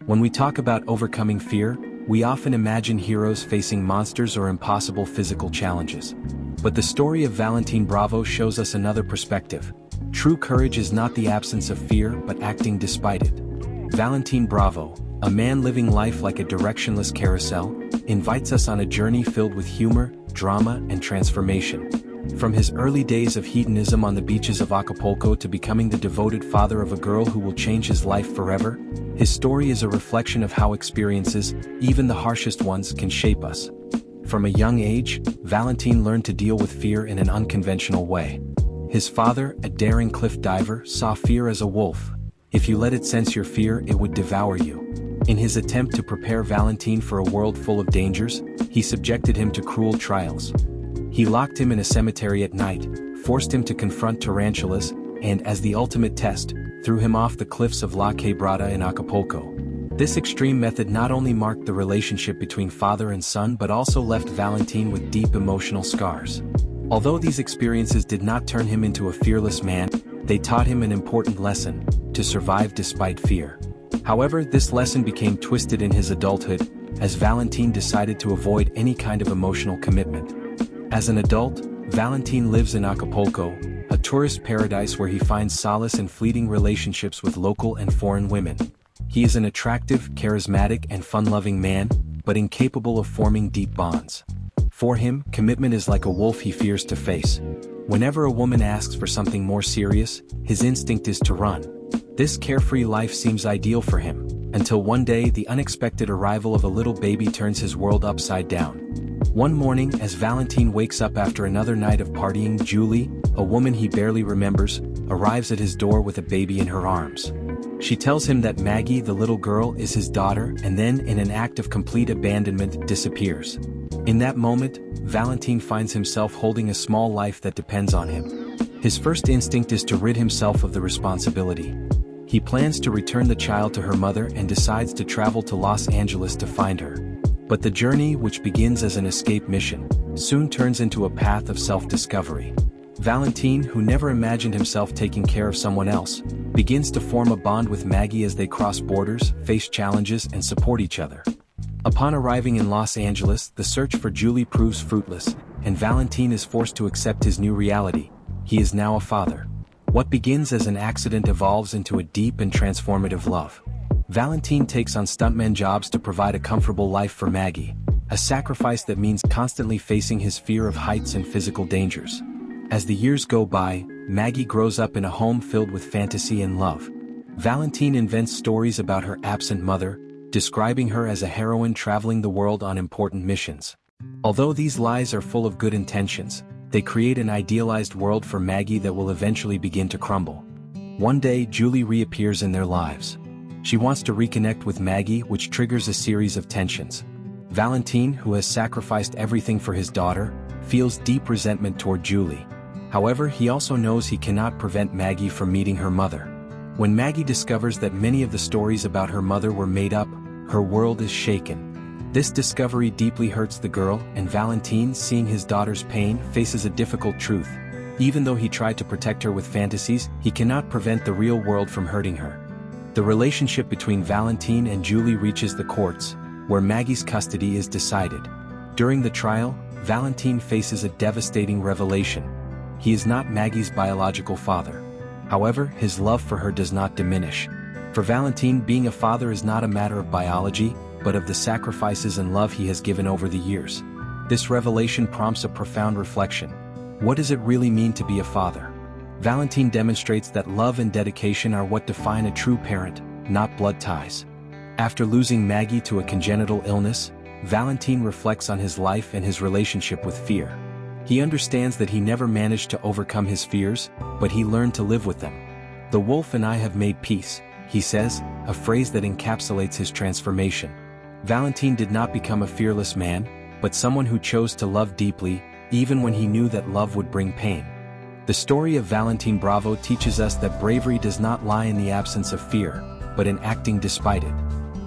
When we talk about overcoming fear, we often imagine heroes facing monsters or impossible physical challenges. But the story of Valentín Bravo shows us another perspective. True courage is not the absence of fear but acting despite it. Valentín Bravo, a man living life like a directionless carousel, invites us on a journey filled with humor, drama, and transformation. From his early days of hedonism on the beaches of Acapulco to becoming the devoted father of a girl who will change his life forever, his story is a reflection of how experiences, even the harshest ones, can shape us. From a young age, Valentín learned to deal with fear in an unconventional way. His father, a daring cliff diver, saw fear as a wolf. If you let it sense your fear, it would devour you. In his attempt to prepare Valentín for a world full of dangers, he subjected him to cruel trials. He locked him in a cemetery at night, forced him to confront tarantulas, and, as the ultimate test, threw him off the cliffs of La Quebrada in Acapulco. This extreme method not only marked the relationship between father and son but also left Valentín with deep emotional scars. Although these experiences did not turn him into a fearless man, they taught him an important lesson: to survive despite fear. However, this lesson became twisted in his adulthood, as Valentín decided to avoid any kind of emotional commitment. As an adult, Valentín lives in Acapulco, a tourist paradise where he finds solace in fleeting relationships with local and foreign women. He is an attractive, charismatic, and fun-loving man, but incapable of forming deep bonds. For him, commitment is like a wolf he fears to face. Whenever a woman asks for something more serious, his instinct is to run. This carefree life seems ideal for him, until one day the unexpected arrival of a little baby turns his world upside down. One morning, as Valentín wakes up after another night of partying, Julie, a woman he barely remembers, arrives at his door with a baby in her arms. She tells him that Maggie, the little girl, is his daughter, and then, in an act of complete abandonment, disappears. In that moment, Valentín finds himself holding a small life that depends on him. His first instinct is to rid himself of the responsibility. He plans to return the child to her mother and decides to travel to Los Angeles to find her. But the journey, which begins as an escape mission, soon turns into a path of self-discovery. Valentín, who never imagined himself taking care of someone else, begins to form a bond with Maggie as they cross borders, face challenges, and support each other. Upon arriving in Los Angeles, the search for Julie proves fruitless, and Valentín is forced to accept his new reality. He is now a father. What begins as an accident evolves into a deep and transformative love. Valentín takes on stuntman jobs to provide a comfortable life for Maggie, a sacrifice that means constantly facing his fear of heights and physical dangers. As the years go by, Maggie grows up in a home filled with fantasy and love. Valentín invents stories about her absent mother, describing her as a heroine traveling the world on important missions. Although these lies are full of good intentions, they create an idealized world for Maggie that will eventually begin to crumble. One day, Julie reappears in their lives. She wants to reconnect with Maggie, which triggers a series of tensions. Valentín, who has sacrificed everything for his daughter, feels deep resentment toward Julie. However, he also knows he cannot prevent Maggie from meeting her mother. When Maggie discovers that many of the stories about her mother were made up, her world is shaken. This discovery deeply hurts the girl, and Valentín, seeing his daughter's pain, faces a difficult truth. Even though he tried to protect her with fantasies, he cannot prevent the real world from hurting her. The relationship between Valentín and Julie reaches the courts, where Maggie's custody is decided. During the trial, Valentín faces a devastating revelation. He is not Maggie's biological father. However, his love for her does not diminish. For Valentín, being a father is not a matter of biology, but of the sacrifices and love he has given over the years. This revelation prompts a profound reflection. What does it really mean to be a father? Valentín demonstrates that love and dedication are what define a true parent, not blood ties. After losing Maggie to a congenital illness, Valentín reflects on his life and his relationship with fear. He understands that he never managed to overcome his fears, but he learned to live with them. "The wolf and I have made peace," he says, a phrase that encapsulates his transformation. Valentín did not become a fearless man, but someone who chose to love deeply, even when he knew that love would bring pain. The story of Valentín Bravo teaches us that bravery does not lie in the absence of fear, but in acting despite it.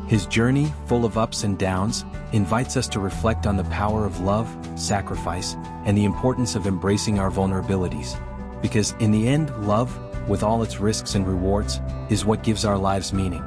His journey, full of ups and downs, invites us to reflect on the power of love, sacrifice, and the importance of embracing our vulnerabilities. Because, in the end, love, with all its risks and rewards, is what gives our lives meaning.